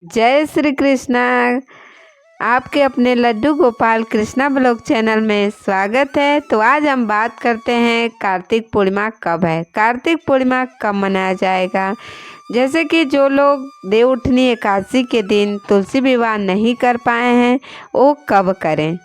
जय श्री कृष्णा। आपके अपने लड्डू गोपाल कृष्णा ब्लॉग चैनल में स्वागत है। तो आज हम बात करते हैं कार्तिक पूर्णिमा कब है, कार्तिक पूर्णिमा कब मनाया जाएगा। जैसे कि जो लोग देवउठनी एकादशी के दिन तुलसी विवाह नहीं कर पाए हैं वो कब करें।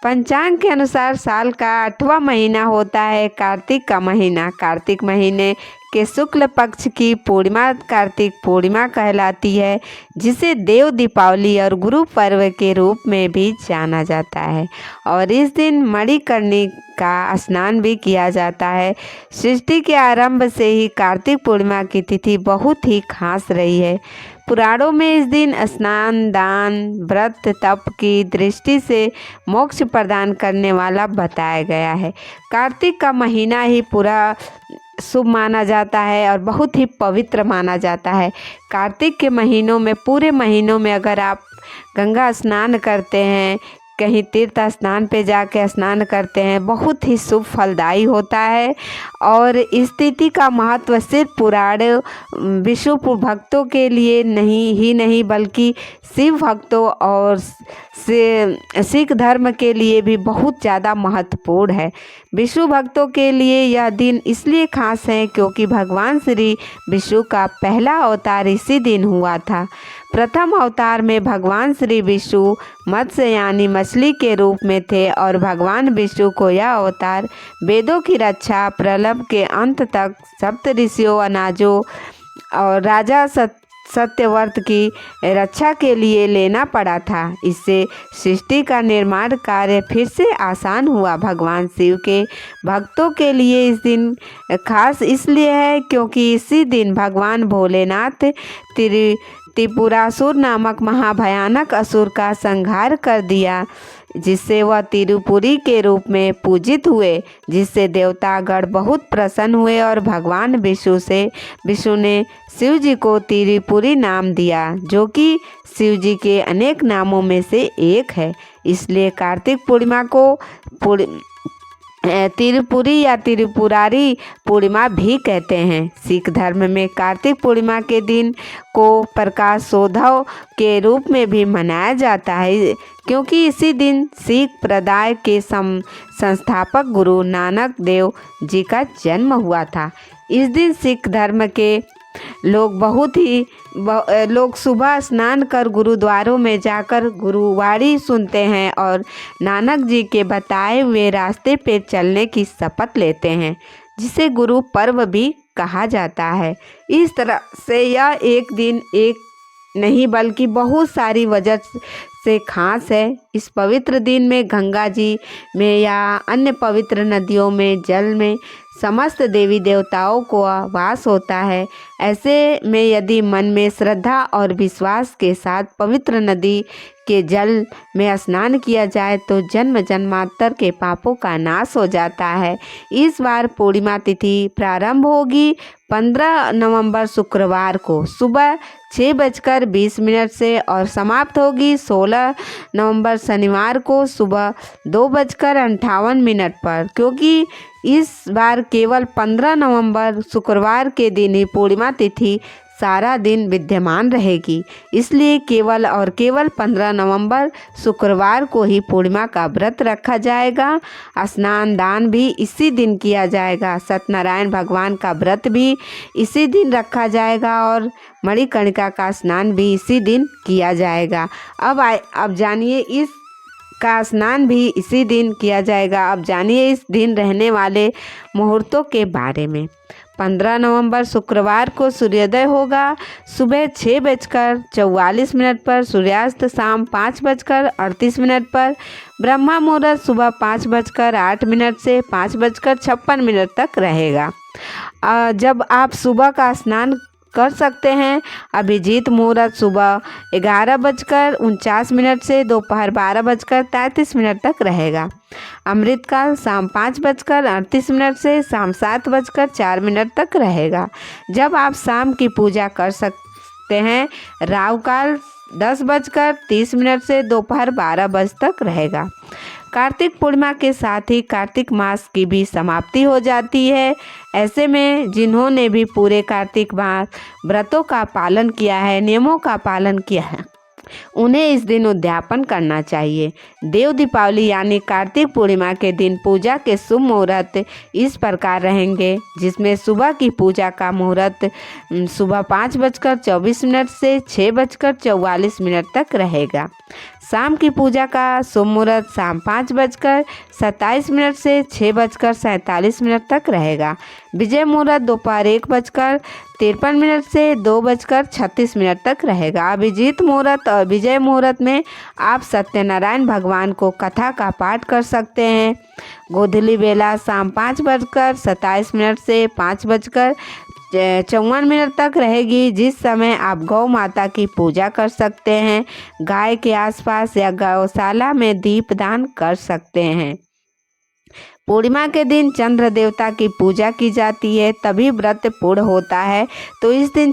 पंचांग के अनुसार साल का 8वां महीना होता है कार्तिक का महीना। कार्तिक महीने के शुक्ल पक्ष की पूर्णिमा कार्तिक पूर्णिमा कहलाती है, जिसे देव दीपावली और गुरु पर्व के रूप में भी जाना जाता है। और इस दिन मणिकर्णिका स्नान भी किया जाता है। सृष्टि के आरंभ से ही कार्तिक पूर्णिमा की तिथि बहुत ही खास रही है। पुराणों में इस दिन स्नान, दान, व्रत, तप की दृष्टि से मोक्ष प्रदान करने वाला बताया गया है। कार्तिक का महीना ही पूरा शुभ माना जाता है और बहुत ही पवित्र माना जाता है। कार्तिक के महीनों में, पूरे महीनों में अगर आप गंगा स्नान करते हैं, कहीं तीर्थ स्नान पे जाके स्नान करते हैं, बहुत ही शुभ फलदायी होता है। और इस तिथि का महत्व सिर्फ पुराण विष्णु भक्तों के लिए नहीं बल्कि शिव भक्तों और सिख धर्म के लिए भी बहुत ज़्यादा महत्वपूर्ण है। विष्णु भक्तों के लिए यह दिन इसलिए खास है क्योंकि भगवान श्री विष्णु का पहला अवतार इसी दिन हुआ था। प्रथम अवतार में भगवान श्री विष्णु मत्स्य यानी मछली के रूप में थे और भगवान विष्णु को यह अवतार वेदों की रक्षा, प्रलय के अंत तक सप्त ऋषियों, अनाजों और राजा सत्यव्रत की रक्षा के लिए लेना पड़ा था। इससे सृष्टि का निर्माण कार्य फिर से आसान हुआ। भगवान शिव के भक्तों के लिए इस दिन खास इसलिए है क्योंकि इसी दिन भगवान भोलेनाथ त्रिपुरासुर नामक महाभयानक असुर का संहार कर दिया, जिससे वह तिरुपुरी के रूप में पूजित हुए, जिससे देवतागण बहुत प्रसन्न हुए और भगवान विष्णु ने शिव जी को तिरुपुरी नाम दिया, जो कि शिव जी के अनेक नामों में से एक है। इसलिए कार्तिक पूर्णिमा को तिरुपुरी या त्रिपुरारी पूर्णिमा भी कहते हैं। सिख धर्म में कार्तिक पूर्णिमा के दिन को प्रकाशोत्सव के रूप में भी मनाया जाता है, क्योंकि इसी दिन सिख प्रदाय के संस्थापक गुरु नानक देव जी का जन्म हुआ था। इस दिन सिख धर्म के लोग सुबह स्नान कर गुरुद्वारों में जाकर गुरुवाणी सुनते हैं और नानक जी के बताए हुए रास्ते पे चलने की शपथ लेते हैं, जिसे गुरु पर्व भी कहा जाता है। इस तरह से यह एक दिन एक नहीं बल्कि बहुत सारी वजह से खास है। इस पवित्र दिन में गंगा जी में या अन्य पवित्र नदियों में जल में समस्त देवी देवताओं को वास होता है। ऐसे में यदि मन में श्रद्धा और विश्वास के साथ पवित्र नदी के जल में स्नान किया जाए तो जन्म जन्मांतर के पापों का नाश हो जाता है। इस बार पूर्णिमा तिथि प्रारंभ होगी 15 नवंबर शुक्रवार को सुबह 6:20 से और समाप्त होगी 16 नवंबर शनिवार को सुबह 2:58 पर। क्योंकि इस बार केवल 15 नवंबर शुक्रवार के दिन ही पूर्णिमा तिथि सारा दिन विद्यमान रहेगी, इसलिए केवल 15 नवंबर शुक्रवार को ही पूर्णिमा का व्रत रखा जाएगा। स्नान दान भी इसी दिन किया जाएगा। सत्यनारायण भगवान का व्रत भी इसी दिन रखा जाएगा और मणिकर्णिका का स्नान भी इसी दिन किया जाएगा। अब जानिए इस का स्नान भी इसी दिन किया जाएगा। अब जानिए इस दिन रहने वाले मुहूर्तों के बारे में। 15 नवंबर शुक्रवार को सूर्योदय होगा सुबह 6:44 पर, सूर्यास्त शाम 5:38 पर, ब्रह्मा मुहूर्त सुबह 5:08 से 5:56 तक रहेगा। जब आप सुबह का स्नान कर सकते हैं। अभिजीत मुहूर्त सुबह 11:49 से दोपहर 12:33 तक रहेगा। अमृतकाल शाम 5:38 से शाम 7:04 तक रहेगा। जब आप शाम की पूजा कर सकते हैं। राहु काल 10:30 से दोपहर 12 बजे तक रहेगा। कार्तिक पूर्णिमा के साथ ही कार्तिक मास की भी समाप्ति हो जाती है। ऐसे में जिन्होंने भी पूरे कार्तिक मास व्रतों का पालन किया है, नियमों का पालन किया है, उन्हें इस दिन उद्यापन करना चाहिए। देव दीपावली यानी कार्तिक पूर्णिमा के दिन पूजा के शुभ मुहूर्त इस प्रकार रहेंगे, जिसमें सुबह की पूजा का मुहूर्त सुबह 5:24 से 6:44 तक रहेगा। शाम की पूजा का शुभ मुहूर्त शाम 5:27 से 6:47 तक रहेगा। विजय मुहूर्त दोपहर 1:53 से 2:36 तक रहेगा। अभिजीत मुहूर्त और विजय मुहूर्त में आप सत्यनारायण भगवान को कथा का पाठ कर सकते हैं। गोधूली बेला शाम 5:27 से 5:54 तक रहेगी, जिस समय आप गौ माता की पूजा कर सकते हैं। गाय के आसपास या गौशाला में दीपदान कर सकते हैं। पूर्णिमा के दिन चंद्र देवता की पूजा की जाती है, तभी व्रत पूर्ण होता है। तो इस दिन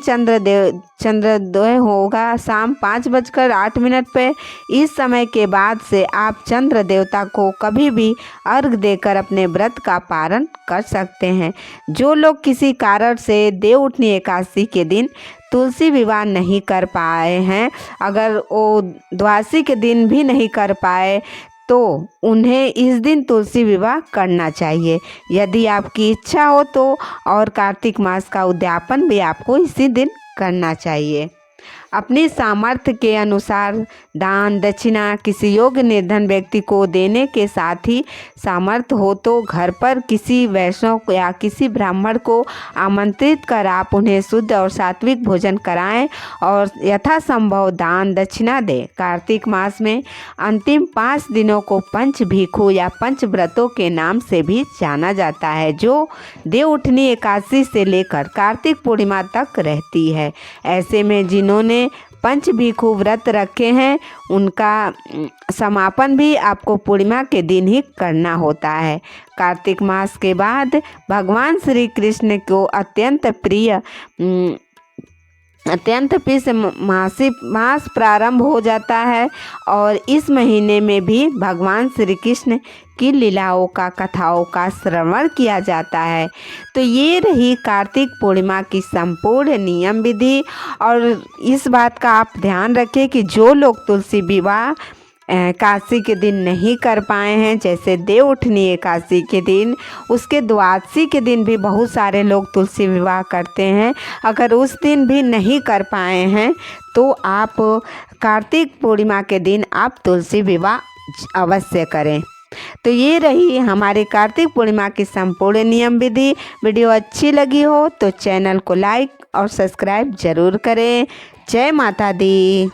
चंद्रोदय होगा शाम 5:08 पे। इस समय के बाद से आप चंद्र देवता को कभी भी अर्घ देकर अपने व्रत का पारण कर सकते हैं। जो लोग किसी कारण से देवउठनी एकादशी के दिन तुलसी विवाह नहीं कर पाए हैं, अगर वो द्वादशी के दिन भी नहीं कर पाए, तो उन्हें इस दिन तुलसी विवाह करना चाहिए, यदि आपकी इच्छा हो तो। और कार्तिक मास का उद्यापन भी आपको इसी दिन करना चाहिए। अपनी सामर्थ्य के अनुसार दान दक्षिणा किसी योग्य निर्धन व्यक्ति को देने के साथ ही सामर्थ्य हो तो घर पर किसी वैष्णव या किसी ब्राह्मण को आमंत्रित कर आप उन्हें शुद्ध और सात्विक भोजन कराएं और यथासंभव दान दक्षिणा दें। कार्तिक मास में अंतिम 5 दिनों को पंच भीखू या पंच व्रतों के नाम से भी जाना जाता है, जो देवउठनी एकादशी से लेकर कार्तिक पूर्णिमा तक रहती है। ऐसे में जिन्होंने पंच भीखू व्रत रखे हैं, उनका समापन भी आपको पूर्णिमा के दिन ही करना होता है। कार्तिक मास के बाद भगवान श्री कृष्ण को अत्यंत प्रिय मास प्रारंभ हो जाता है और इस महीने में भी भगवान श्री कृष्ण की लीलाओं का कथाओं का श्रवण किया जाता है। तो ये रही कार्तिक पूर्णिमा की संपूर्ण नियम विधि। और इस बात का आप ध्यान रखें कि जो लोग तुलसी विवाह एकादशी के दिन नहीं कर पाए हैं, जैसे देवउठनी एकादशी के दिन, उसके द्वादशी के दिन भी बहुत सारे लोग तुलसी विवाह करते हैं। अगर उस दिन भी नहीं कर पाए हैं तो आप कार्तिक पूर्णिमा के दिन आप तुलसी विवाह अवश्य करें। तो ये रही हमारे कार्तिक पूर्णिमा की संपूर्ण नियम विधि। वीडियो अच्छी लगी हो तो चैनल को लाइक और सब्सक्राइब जरूर करें। जय माता दी।